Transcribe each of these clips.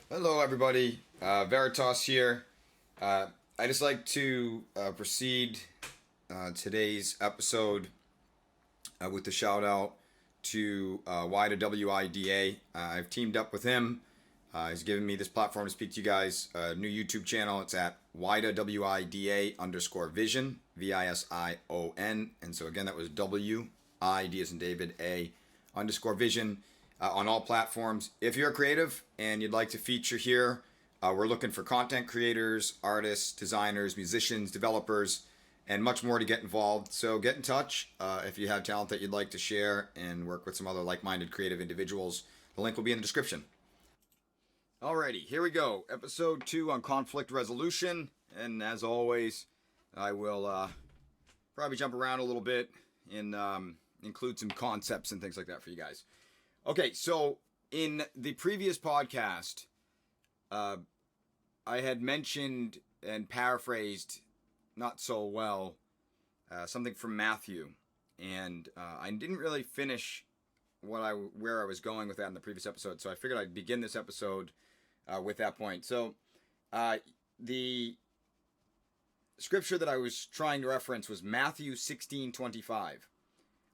Hello, everybody. Veritas here. I just like to proceed today's episode with the shout out to Wida WIDA. I've teamed up with him. He's given me this platform to speak to you guys. New YouTube channel. It's at Wida WIDA underscore vision, VISION. And so again, that was WID as in David, A underscore vision. On all platforms. If you're a creative and you'd like to feature here, we're looking for content creators, artists, designers, musicians, developers, and much more to get involved. So get in touch if you have talent that you'd like to share and work with some other like-minded creative individuals. The link will be in the description. Alrighty, here we go. Episode 2 on conflict resolution. And as always, I will probably jump around a little bit and include some concepts and things like that for you guys. Okay, so in the previous podcast, I had mentioned and paraphrased, not so well, something from Matthew, and I didn't really finish where I was going with that in the previous episode. So I figured I'd begin this episode with that point. So the scripture that I was trying to reference was Matthew 16:25.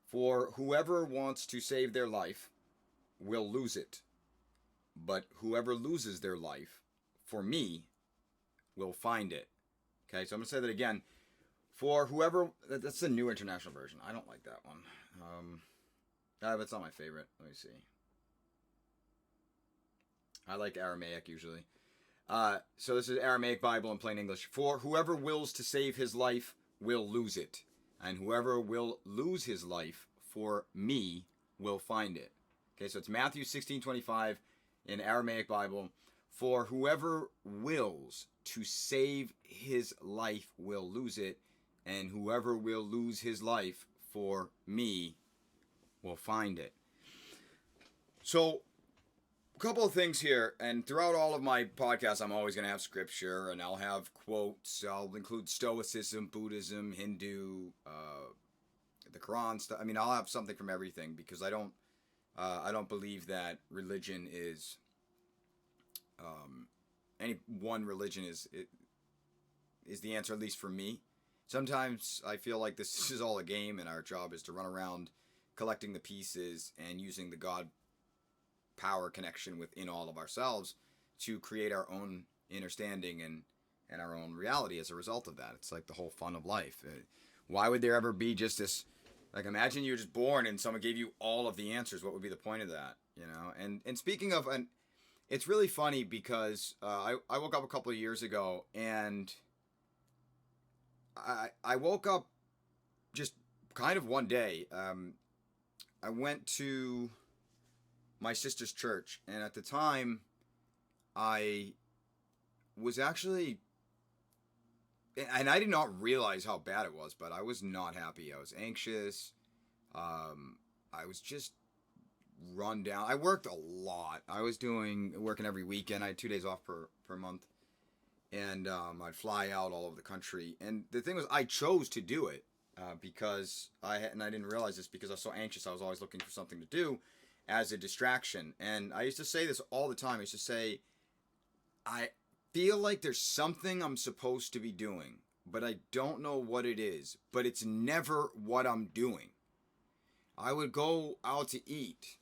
For whoever wants to save their life will lose it, but whoever loses their life for me will find it. Okay, so I'm gonna say that again. For whoever, that's the New International Version. I don't like that one. That's not my favorite. Let me see. I like Aramaic usually. So this is Aramaic Bible in plain English. For whoever wills to save his life will lose it, and whoever will lose his life for me will find it. Okay, so it's Matthew 16:25 in Aramaic Bible. For whoever wills to save his life will lose it, and whoever will lose his life for me will find it. So, a couple of things here, and throughout all of my podcasts, I'm always going to have scripture, and I'll have quotes. I'll include Stoicism, Buddhism, Hindu, the Quran stuff. I mean, I'll have something from everything because I don't believe that religion is any one religion is the answer, at least for me. Sometimes I feel like this is all a game, and our job is to run around collecting the pieces and using the God power connection within all of ourselves to create our own understanding and our own reality as a result of that. It's like the whole fun of life. Why would there ever be just this? Like, imagine you were just born and someone gave you all of the answers. What would be the point of that? You know? And speaking of, and it's really funny because I woke up a couple of years ago and I woke up just kind of one day. I went to my sister's church, and at the time, I was actually, and I did not realize how bad it was, but I was not happy. I was anxious. I was just run down. I worked a lot. I was working every weekend. I had 2 days off per month. And I'd fly out all over the country. And the thing was, I chose to do it because I didn't realize this because I was so anxious. I was always looking for something to do as a distraction. And I used to say this all the time. I used to say, I feel like there's something I'm supposed to be doing, but I don't know what it is. But it's never what I'm doing. I would go out to eat,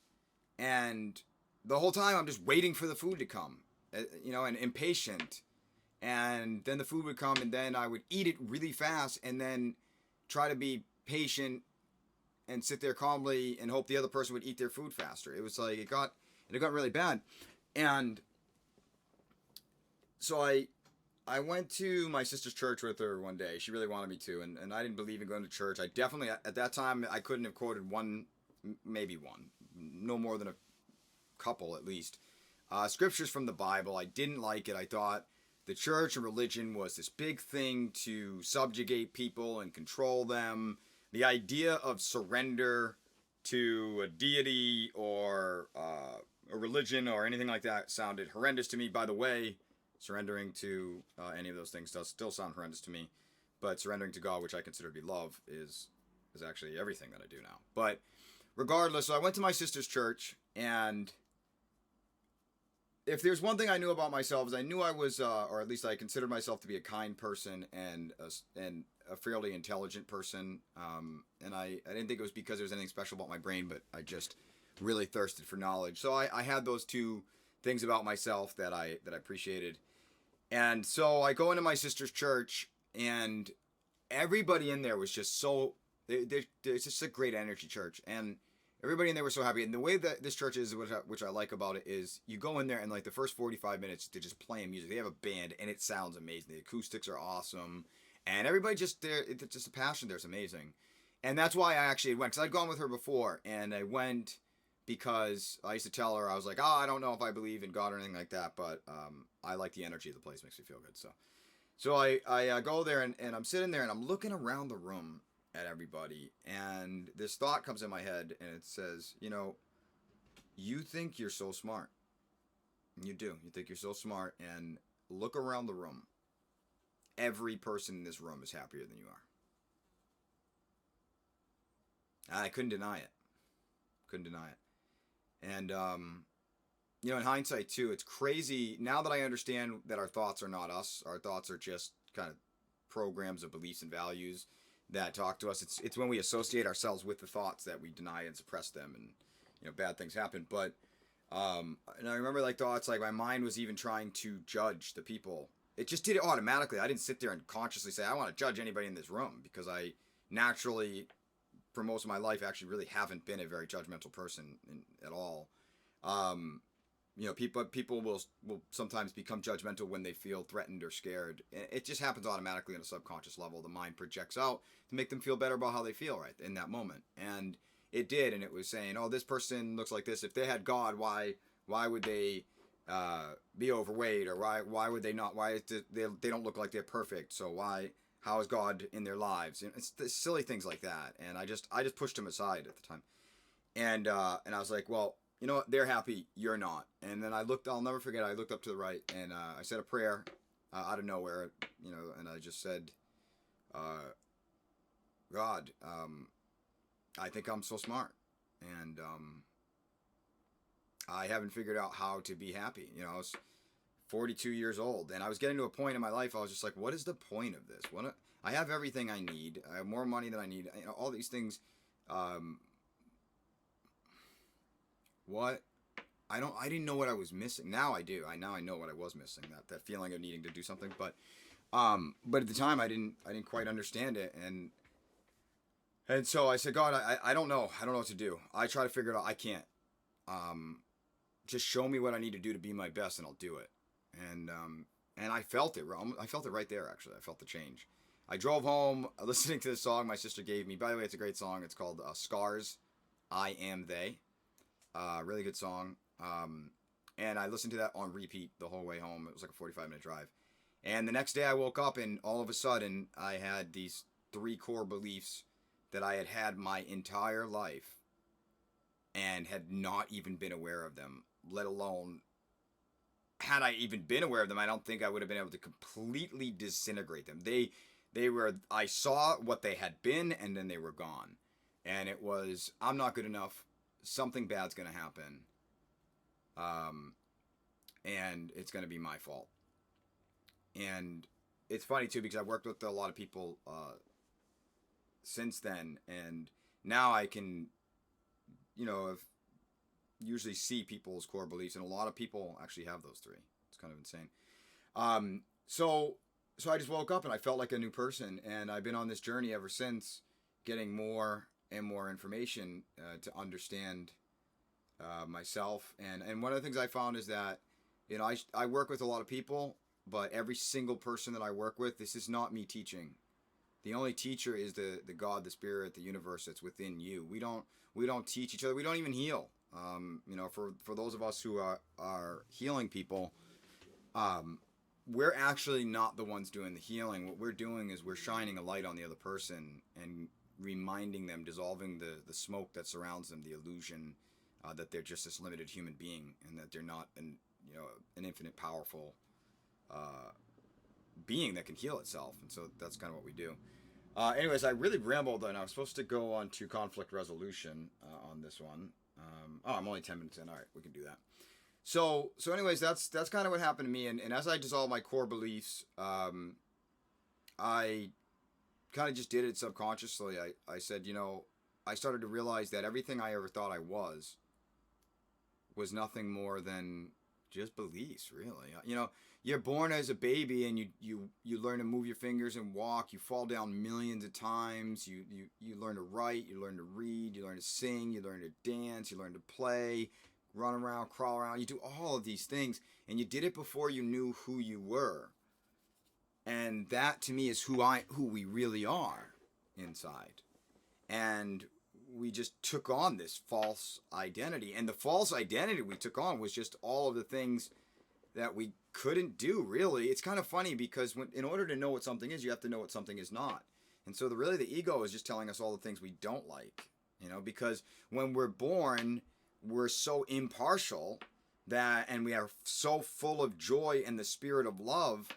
and the whole time I'm just waiting for the food to come, and impatient. And then the food would come, and then I would eat it really fast, and then try to be patient and sit there calmly and hope the other person would eat their food faster. It was like it got really bad. And so I went to my sister's church with her one day. She really wanted me to, and I didn't believe in going to church. I definitely, at that time, I couldn't have quoted maybe one, no more than a couple at least, scriptures from the Bible. I didn't like it. I thought the church and religion was this big thing to subjugate people and control them. The idea of surrender to a deity or a religion or anything like that sounded horrendous to me. By the way, surrendering to any of those things does still sound horrendous to me. But surrendering to God, which I consider to be love, is actually everything that I do now. But regardless, so I went to my sister's church, and if there's one thing I knew about myself, is I knew I was, or at least I considered myself to be a kind person and a fairly intelligent person. And I didn't think it was because there was anything special about my brain, but I just really thirsted for knowledge. So I had those two things about myself that I appreciated. And so I go into my sister's church, and everybody in there was just so, it's just a great energy church. And everybody in there was so happy. And the way that this church is, which I like about it, is you go in there and like the first 45 minutes, they're just playing music. They have a band and it sounds amazing. The acoustics are awesome. And everybody just there, it's just the passion there is amazing. And that's why I actually went, because I'd gone with her before, and I went because I used to tell her, I was like, I don't know if I believe in God or anything like that, but I like the energy of the place, makes me feel good. So I go there, and I'm sitting there and I'm looking around the room at everybody, and this thought comes in my head, and it says, you think you're so smart. You do. You think you're so smart, and look around the room. Every person in this room is happier than you are. I couldn't deny it. And, in hindsight, too, it's crazy. Now that I understand that our thoughts are not us, our thoughts are just kind of programs of beliefs and values that talk to us. It's when we associate ourselves with the thoughts that we deny and suppress them, and, bad things happen. But, and I remember, thoughts, my mind was even trying to judge the people. It just did it automatically. I didn't sit there and consciously say, I want to judge anybody in this room, because I naturally, for most of my life, actually really haven't been a very judgmental person at all. People will sometimes become judgmental when they feel threatened or scared. It just happens automatically on a subconscious level. The mind projects out to make them feel better about how they feel right in that moment. And it did, and it was saying, oh, this person looks like this. If they had God, why would they be overweight, or why would they not? Why they don't look like they're perfect? So how is God in their lives? It's silly things like that. And I just pushed them aside at the time. And I was like, well, you know what? They're happy. You're not. And then I'll never forget, I looked up to the right, and I said a prayer out of nowhere, and I just said, God, I think I'm so smart. And I haven't figured out how to be happy. I was 42 years old, and I was getting to a point in my life, I was just like, what is the point of this? I have everything I need. I have more money than I need. All these things. What? I didn't know what I was missing. Now I do. Now I know what I was missing. That feeling of needing to do something. But at the time I didn't quite understand it. And so I said, God, I don't know. I don't know what to do. I try to figure it out. I can't. Just show me what I need to do to be my best, and I'll do it. And I felt it. I felt it right there, actually. I felt the change. I drove home listening to this song my sister gave me. By the way, it's a great song. It's called Scars, I Am They. Really good song. And I listened to that on repeat the whole way home. It was like a 45-minute drive. And the next day I woke up, and all of a sudden I had these 3 core beliefs that I had had my entire life and had not even been aware of them, let alone, had I even been aware of them, I don't think I would have been able to completely disintegrate them. I saw what they had been, and then they were gone. And it was, I'm not good enough. Something bad's going to happen. And it's going to be my fault. And it's funny too, because I've worked with a lot of people, since then, and now I can, usually see people's core beliefs, and a lot of people actually have those 3. It's kind of insane. So I just woke up and I felt like a new person, and I've been on this journey ever since, getting more and more information to understand myself. And one of the things I found is that, I work with a lot of people, but every single person that I work with, this is not me teaching. The only teacher is the God, the Spirit, the universe that's within you. We don't teach each other. We don't even heal. For those of us who are healing people, we're actually not the ones doing the healing. What we're doing is we're shining a light on the other person and reminding them, dissolving the smoke that surrounds them, the illusion that they're just this limited human being, and that they're not an infinite, powerful being that can heal itself. And so that's kind of what we do. Anyways, I really rambled, and I was supposed to go on to conflict resolution on this one. I'm only 10 minutes in. All right, we can do that. So anyways, that's kind of what happened to me. And as I dissolved my core beliefs, I kind of just did it subconsciously. I said, I started to realize that everything I ever thought I was nothing more than just beliefs, really. You're born as a baby and you learn to move your fingers and walk. You fall down millions of times. You learn to write, you learn to read, you learn to sing, you learn to dance, you learn to play, run around, crawl around. You do all of these things, and you did it before you knew who you were. And that to me is who we really are inside. And we just took on this false identity. And the false identity we took on was just all of the things that we couldn't do, really. It's kind of funny because in order to know what something is, you have to know what something is not. And so the ego is just telling us all the things we don't like, because when we're born, we're so impartial and we are so full of joy and the spirit of love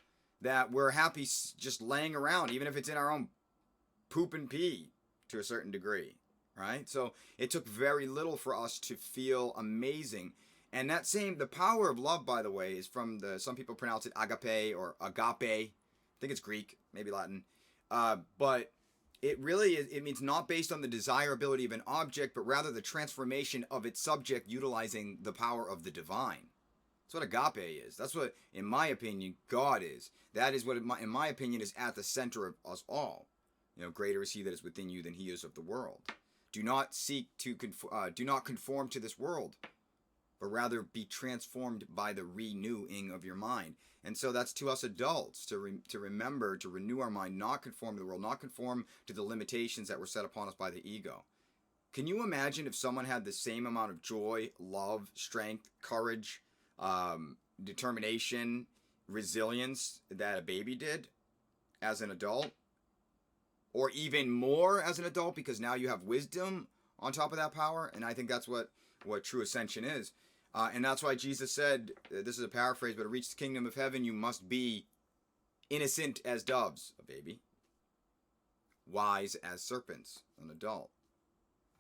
that we're happy just laying around, even if it's in our own poop and pee to a certain degree, right? So it took very little for us to feel amazing. And the power of love, by the way, is from some people pronounce it agape or agape. I think it's Greek, maybe Latin. But it really is, it means not based on the desirability of an object, but rather the transformation of its subject utilizing the power of the divine. That's what agape is. That's what, in my opinion, God is. That is what, in my opinion, is at the center of us all. Greater is He that is within you than he is of the world. Do not do not conform to this world, but rather be transformed by the renewing of your mind. And so that's to us adults to remember to renew our mind, not conform to the world, not conform to the limitations that were set upon us by the ego. Can you imagine if someone had the same amount of joy, love, strength, courage, determination, resilience that a baby did as an adult? Or even more as an adult, because now you have wisdom on top of that power. And I think that's what true ascension is. And that's why Jesus said, this is a paraphrase, but to reach the kingdom of heaven, you must be innocent as doves, a baby, wise as serpents, an adult.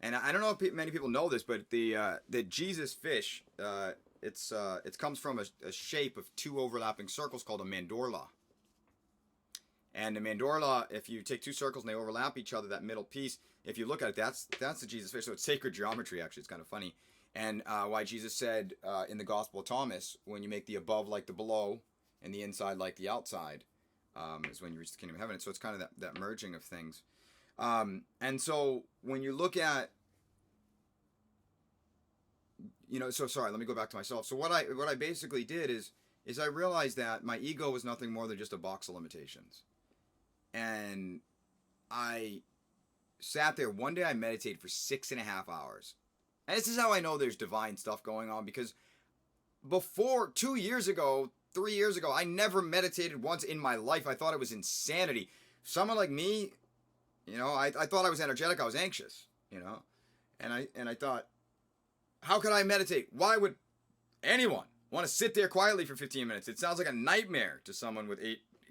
And I don't know if many people know this, but the Jesus fish, it comes from a shape of two overlapping circles called a mandorla. And the mandorla, if you take two circles and they overlap each other, that middle piece, if you look at it, that's the Jesus fish. So it's sacred geometry, actually. It's kind of funny. And why Jesus said in the Gospel of Thomas, when you make the above like the below and the inside like the outside, is when you reach the kingdom of heaven. And so it's kind of that merging of things. And so when you look at, so sorry, let me go back to myself. So what I basically did is I realized that my ego was nothing more than just a box of limitations. And I sat there. One day I meditated for 6.5 hours. And this is how I know there's divine stuff going on, because before 2 years ago, 3 years ago, I never meditated once in my life. I thought it was insanity. Someone like me, I thought I was energetic. I was anxious, and I thought, how could I meditate? Why would anyone want to sit there quietly for 15 minutes? It sounds like a nightmare to someone with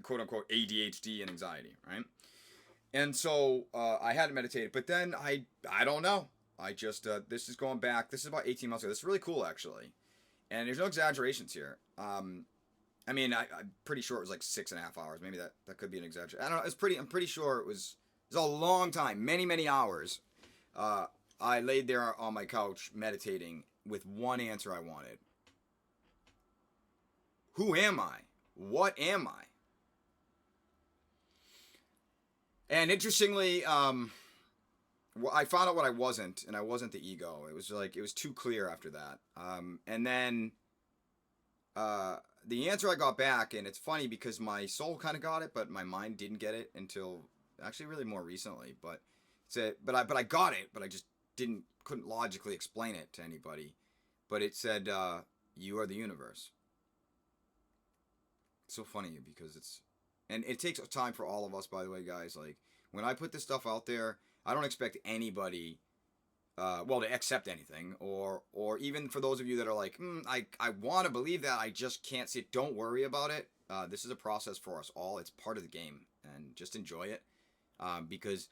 quote unquote ADHD and anxiety, right? And so I had to meditate, but then I don't know. I just this is going back. This is about 18 months ago. This is really cool, actually, and there's no exaggerations here. I'm pretty sure it was like 6.5 hours. Maybe that could be an exaggeration. I don't know. I'm pretty sure it was a long time, many hours. I laid there on my couch meditating with one answer I wanted. Who am I? What am I? And interestingly, I found out what I wasn't, and I wasn't the ego. It was too clear after that. And then the answer I got back, and it's funny because my soul kind of got it, but my mind didn't get it until actually really more recently. But I got it, but I just couldn't logically explain it to anybody. But it said, "You are the universe." It's so funny because and it takes time for all of us, by the way, guys. Like, when I put this stuff out there, I don't expect anybody, to accept anything, or even for those of you that are like, I want to believe that, I just can't see it. Don't worry about it. This is a process for us all. It's part of the game, and just enjoy it, because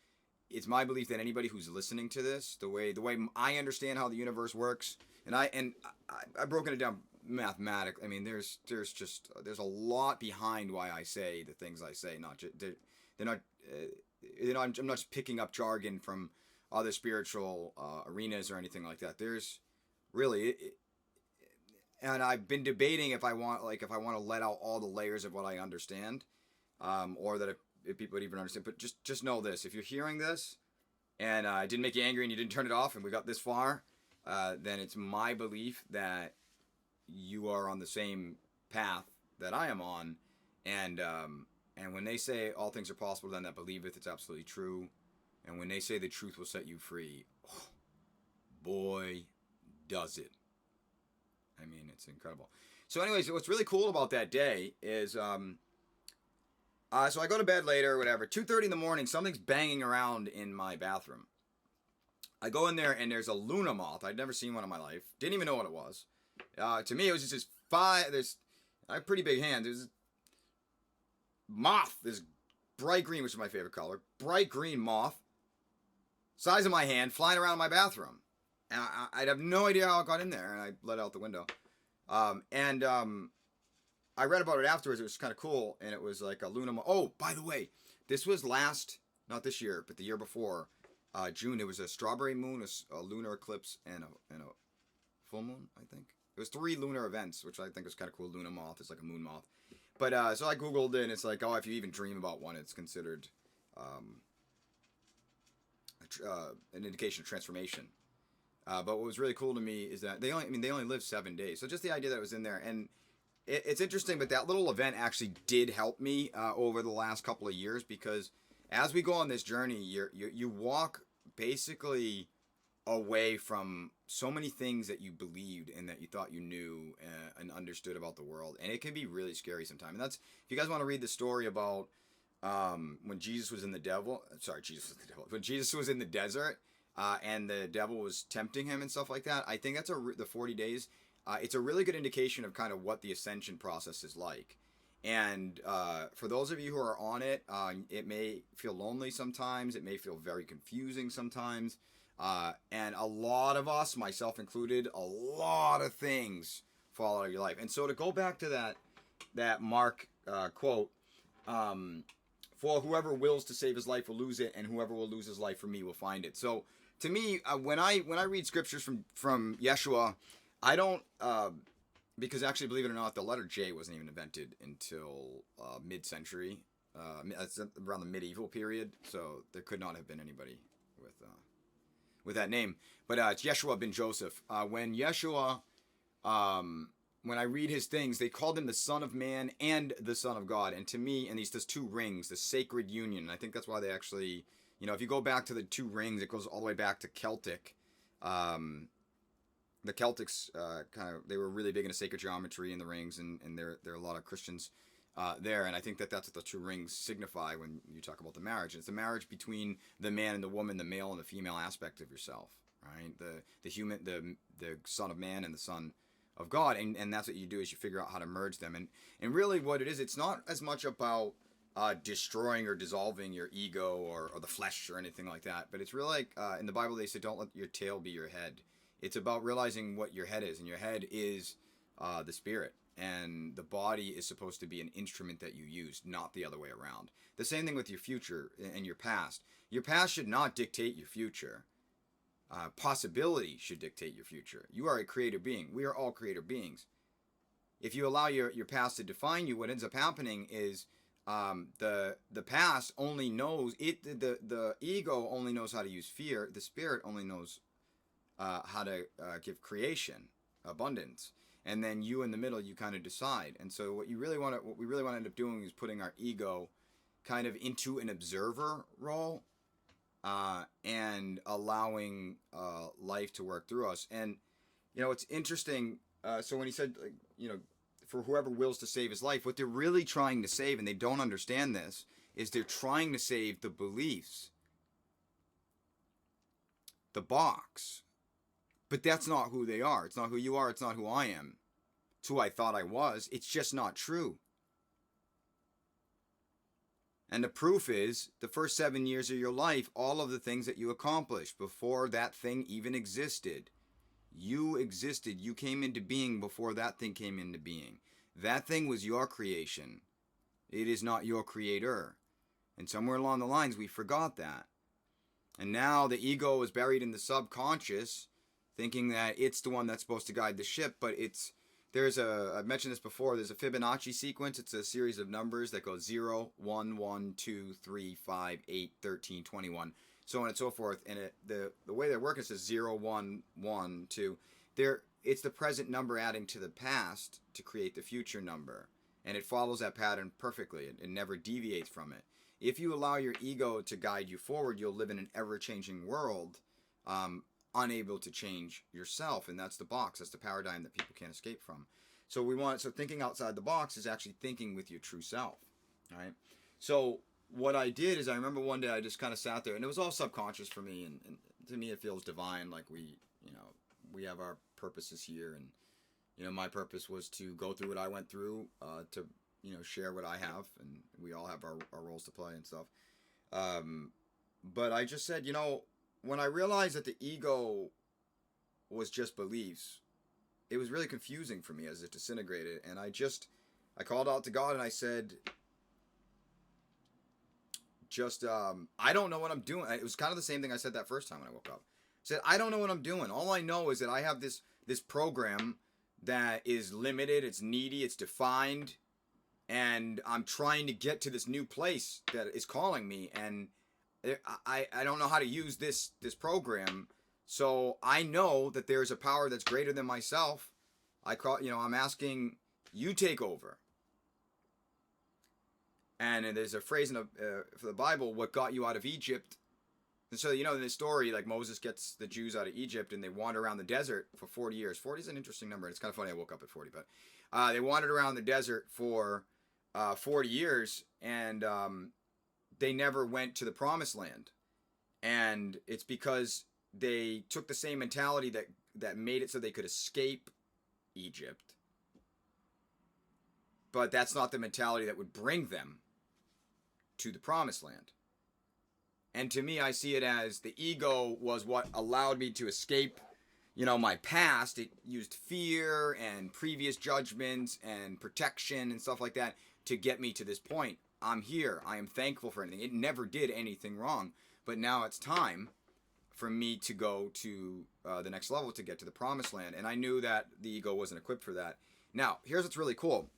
it's my belief that anybody who's listening to this, the way I understand how the universe works, and I've broken it down mathematically, I mean, there's a lot behind why I say the things I say. Not just they're not. I'm not just picking up jargon from other spiritual arenas or anything like that. There's really, and I've been debating if I want to let out all the layers of what I understand, or that if people would even understand. But just know this: if you're hearing this, and it didn't make you angry and you didn't turn it off, and we got this far, then it's my belief that you are on the same path that I am on, and when they say all things are possible, then that believeth, it's absolutely true. And when they say the truth will set you free, oh, boy, does it. I mean, it's incredible. So anyways, what's really cool about that day is, so I go to bed later or whatever, 2:30 in the morning, something's banging around in my bathroom. I go in there and there's a Luna moth. I'd never seen one in my life. Didn't even know what it was. To me, it was just this I have pretty big hands. There's moth, this bright green, which is my favorite color, bright green moth, size of my hand, flying around my bathroom. And I'd have no idea how it got in there, and I let it out the window. I read about it afterwards. It was kind of cool, and it was like a Luna moth. Oh, by the way, this was not this year, but the year before, June. It was a strawberry moon, a lunar eclipse, and a full moon, I think. It was 3 lunar events, which I think was kind of cool. Luna moth is like a moon moth. But so I Googled it, and it's like, oh, if you even dream about one, it's considered an indication of transformation. But what was really cool to me is that they only lived 7 days. So just the idea that it was in there, and it's interesting. But that little event actually did help me over the last couple of years, because as we go on this journey, you walk basically away from so many things that you believed and that you thought you knew and understood about the world, and it can be really scary sometimes. And that's, if you guys want to read the story about when Jesus was in the when Jesus was in the desert and the devil was tempting him and stuff like that, I think that's the 40 days. It's a really good indication of kind of what the ascension process is like. And for those of you who are on it, it may feel lonely sometimes. It may feel very confusing sometimes. And a lot of us, myself included, a lot of things fall out of your life. And so to go back to that Mark quote, for whoever wills to save his life will lose it, and whoever will lose his life for me will find it. So to me, when I read scriptures from Yeshua, I don't, because actually, believe it or not, the letter J wasn't even invented until mid-century, that's around the medieval period. So there could not have been anybody with that name. But it's Yeshua ben Joseph. When Yeshua, when I read his things, they called him the Son of Man and the Son of God. And to me, and these 2 rings, the sacred union. And I think that's why they actually, if you go back to the 2 rings, it goes all the way back to Celtic. The Celtics they were really big into sacred geometry in the rings, and there are a lot of Christians there, and I think that's what the 2 rings signify when you talk about the marriage. It's the marriage between the man and the woman, the male and the female aspect of yourself, right? The human, the Son of Man and the Son of God, and that's what you do, is you figure out how to merge them, and really what it is, it's not as much about destroying or dissolving your ego or the flesh or anything like that, but it's really like in the Bible they say, don't let your tail be your head. It's about realizing what your head is, and your head is the spirit, and the body is supposed to be an instrument that you use, not the other way around. The same thing with your future and your past. Your past should not dictate your future. Possibility should dictate your future. You are a creator being. We are all creator beings. If you allow your past to define you, what ends up happening is the past only knows it. The ego only knows how to use fear. The spirit only knows how to give creation, abundance, and then you in the middle, you kind of decide. And so what we really want to end up doing is putting our ego kind of into an observer role, and allowing life to work through us. And it's interesting. So when he said, for whoever wills to save his life, what they're really trying to save, and they don't understand this, is they're trying to save the beliefs, the box. But that's not who they are. It's not who you are. It's not who I am. It's who I thought I was. It's just not true. And the proof is, the first 7 years of your life, all of the things that you accomplished before that thing even existed, You existed. You came into being before that thing came into being. That thing was your creation. It is not your creator. And somewhere along the lines, we forgot that. And now the ego is buried in the subconscious, thinking that it's the one that's supposed to guide the ship. But I've mentioned this before, there's a Fibonacci sequence. It's a series of numbers that goes 0, 1, 1, 2, 3, 5, 8, 13, 21, so on and so forth. And the way they work is 0, 1, 1, 2. It's the present number adding to the past to create the future number. And it follows that pattern perfectly. It never deviates from it. If you allow your ego to guide you forward, you'll live in an ever-changing world, unable to change yourself. And that's the box. That's the paradigm that people can't escape from. So thinking outside the box is actually thinking with your true self. All right. So what I did is I remember one day I just kind of sat there, and it was all subconscious for me. And to me, it feels divine. Like we have our purposes here. And, my purpose was to go through what I went through, to share what I have, and we all have our roles to play and stuff. But I just said, when I realized that the ego was just beliefs, it was really confusing for me as it disintegrated. And I called out to God and I said, I don't know what I'm doing. It was kind of the same thing I said that first time when I woke up. I said, I don't know what I'm doing. All I know is that I have this program that is limited, it's needy, it's defined, and I'm trying to get to this new place that is calling me, and I don't know how to use this program. So I know that there's a power that's greater than myself. I'm asking you take over. And there's a phrase for the Bible, what got you out of Egypt. And so, in this story, like Moses gets the Jews out of Egypt and they wander around the desert for 40 years. 40 is an interesting number. It's kind of funny I woke up at 40, but they wandered around the desert for 40 years and they never went to the promised land. And it's because they took the same mentality that made it so they could escape Egypt. But that's not the mentality that would bring them to the promised land. And to me, I see it as the ego was what allowed me to escape, my past. It used fear and previous judgments and protection and stuff like that to get me to this point. I'm here. I am thankful for anything. It never did anything wrong. But now it's time for me to go to the next level to get to the promised land. And I knew that the ego wasn't equipped for that. Now, here's what's really cool.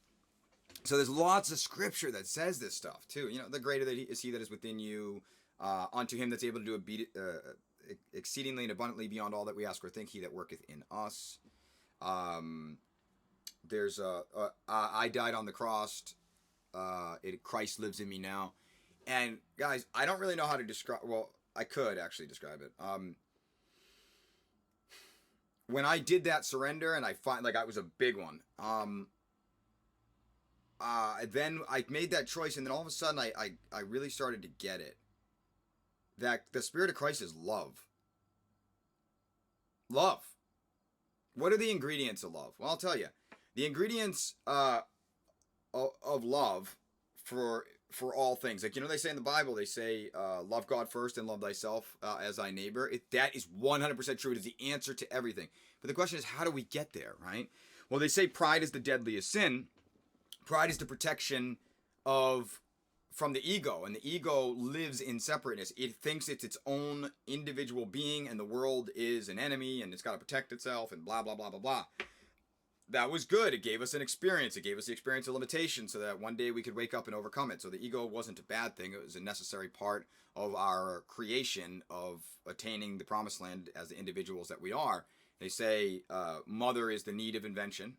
So there's lots of scripture that says this stuff too. The greater that is he that is within you, unto him that's able to do exceedingly and abundantly beyond all that we ask or think, he that worketh in us. There's I died on the cross. Christ lives in me now. And guys, I don't really know how to describe. Well, I could actually describe it. When I did that surrender, and I find it was a big one. Then I made that choice, and then all of a sudden I really started to get it. That the Spirit of Christ is love. Love. What are the ingredients of love? Well, I'll tell you. The ingredients of love for all things. They say in the Bible, they say, love God first and love thyself as thy neighbor. That is 100% true. It is the answer to everything. But the question is, how do we get there, right? Well, they say pride is the deadliest sin. Pride is the protection from the ego, and the ego lives in separateness. It thinks it's its own individual being, and the world is an enemy, and it's got to protect itself, and blah, blah, blah, blah, blah. That was good. It gave us an experience. It gave us the experience of limitation so that one day we could wake up and overcome it. So the ego wasn't a bad thing. It was a necessary part of our creation of attaining the promised land as the individuals that we are. They say mother is the need of invention.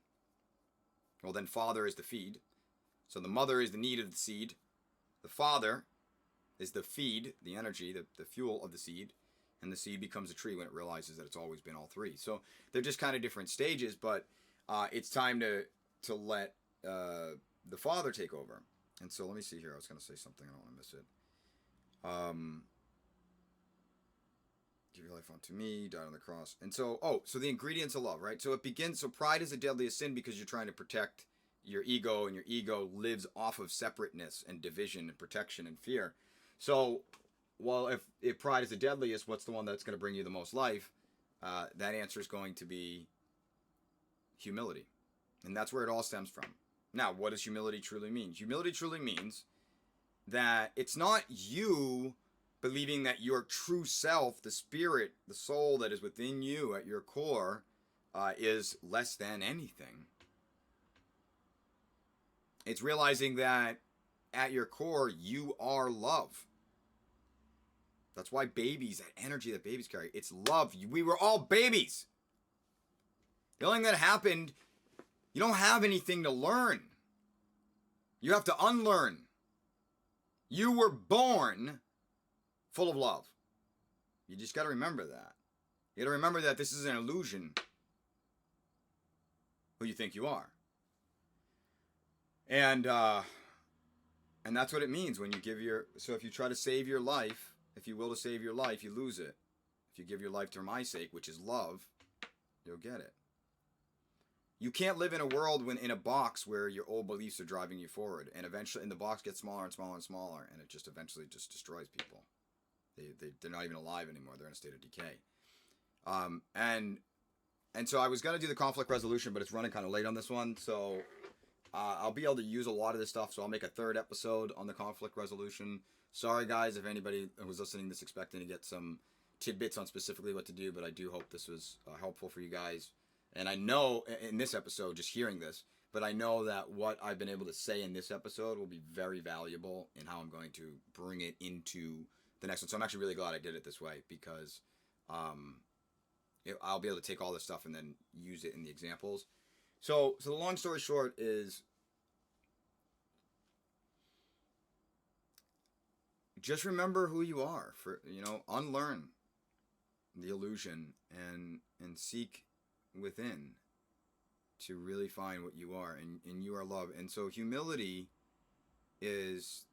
Well, then father is the feed. So the mother is the need of the seed. The father is the feed, the energy, the fuel of the seed. And the seed becomes a tree when it realizes that it's always been all three. So they're just kind of different stages, but it's time to let the Father take over. And so let me see here. I was going to say something. I don't want to miss it. Give your life unto me, died on the cross. And so, so the ingredients of love, right? So pride is the deadliest sin because you're trying to protect your ego, and your ego lives off of separateness and division and protection and fear. So, well, if pride is the deadliest, what's the one that's going to bring you the most life? that answer is going to be humility. And that's where it all stems from. Now, what does humility truly mean? Humility truly means that it's not you believing that your true self, the spirit, the soul that is within you at your core, is less than anything. It's realizing that at your core, you are love. That's why babies, that energy that babies carry, it's love. We were all babies. The only thing that happened, you don't have anything to learn. You have to unlearn. You were born full of love. You just got to remember that. You got to remember that this is an illusion who you think you are. And that's what it means when you give so if you try to save your life, if you will to save your life, you lose it. If you give your life to my sake, which is love, you'll get it. You can't live in a world in a box where your old beliefs are driving you forward, and eventually, and the box gets smaller and smaller and smaller, and it just eventually just destroys people. They're not even alive anymore. They're in a state of decay. And so I was gonna do the conflict resolution, but it's running kind of late on this one, so I'll be able to use a lot of this stuff. So I'll make a third episode on the conflict resolution. Sorry guys, if anybody who's listening to this expecting to get some tidbits on specifically what to do, but I do hope this was helpful for you guys. And I know in this episode, just hearing this, but I know that what I've been able to say in this episode will be very valuable in how I'm going to bring it into the next one. So I'm actually really glad I did it this way, because I'll be able to take all this stuff and then use it in the examples. So the long story short is, just remember who you are. Unlearn the illusion and seek within to really find what you are, and you are love. And so humility it's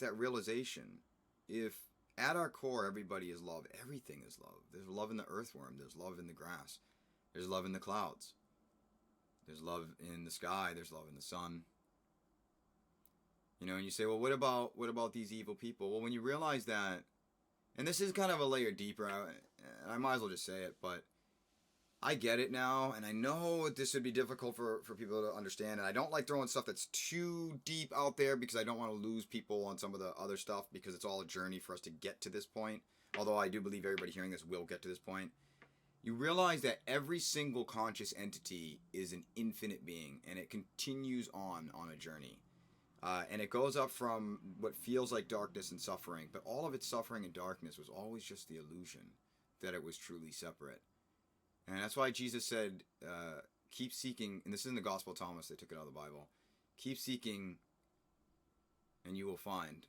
that realization. If at our core everybody is love, everything is love. There's love in the earthworm, there's love in the grass, there's love in the clouds, there's love in the sky, there's love in the sun. And you say, well, what about these evil people? Well, when you realize that, and this is kind of a layer deeper, I might as well just say it, but I get it now, and I know this would be difficult for people to understand, and I don't like throwing stuff that's too deep out there because I don't want to lose people on some of the other stuff, because it's all a journey for us to get to this point, although I do believe everybody hearing this will get to this point. You realize that every single conscious entity is an infinite being, and it continues on a journey. And it goes up from what feels like darkness and suffering, but all of its suffering and darkness was always just the illusion that it was truly separate. And that's why Jesus said, keep seeking, and this is in the Gospel of Thomas, they took it out of the Bible, keep seeking and you will find.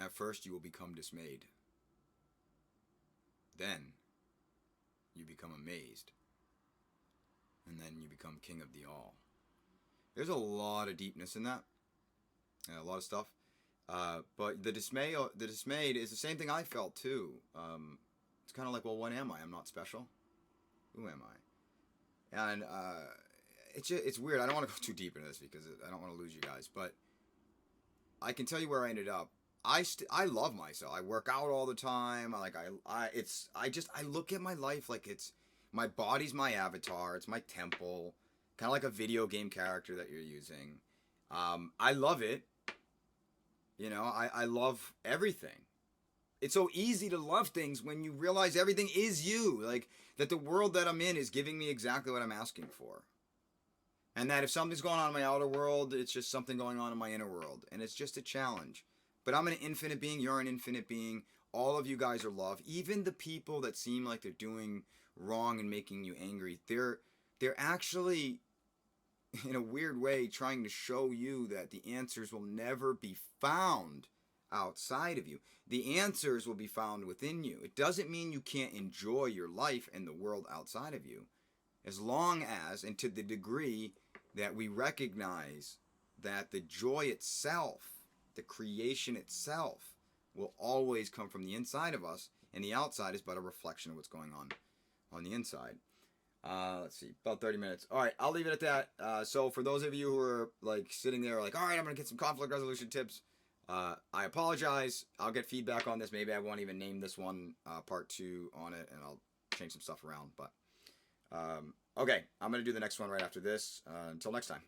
At first you will become dismayed. Then you become amazed. And then you become king of the all. There's a lot of deepness in that. A lot of stuff. But the dismayed is the same thing I felt too. It's kind of like, well, what am I? I'm not special. Who am I? And it's weird. I don't want to go too deep into this because I don't want to lose you guys. But I can tell you where I ended up. I love myself. I work out all the time. I look at my life like it's my body's my avatar. It's my temple. Kind of like a video game character that you're using. I love it. I love everything. It's so easy to love things when you realize everything is you. Like, that the world that I'm in is giving me exactly what I'm asking for. And that if something's going on in my outer world, it's just something going on in my inner world. And it's just a challenge. But I'm an infinite being. You're an infinite being. All of you guys are love. Even the people that seem like they're doing wrong and making you angry, they're actually, in a weird way, trying to show you that the answers will never be found outside of you. The answers will be found within you. It doesn't mean you can't enjoy your life and the world outside of you, as long as, and to the degree that we recognize that the joy itself, the creation itself, will always come from the inside of us, and the outside is but a reflection of what's going on the inside. Let's see, about 30 minutes. All right, I'll leave it at that. So for those of you who are like sitting there like, all right, I'm going to get some conflict resolution tips, I apologize. I'll get feedback on this. Maybe I won't even name this one part 2 on it, and I'll change some stuff around. But okay, I'm going to do the next one right after this. Until next time.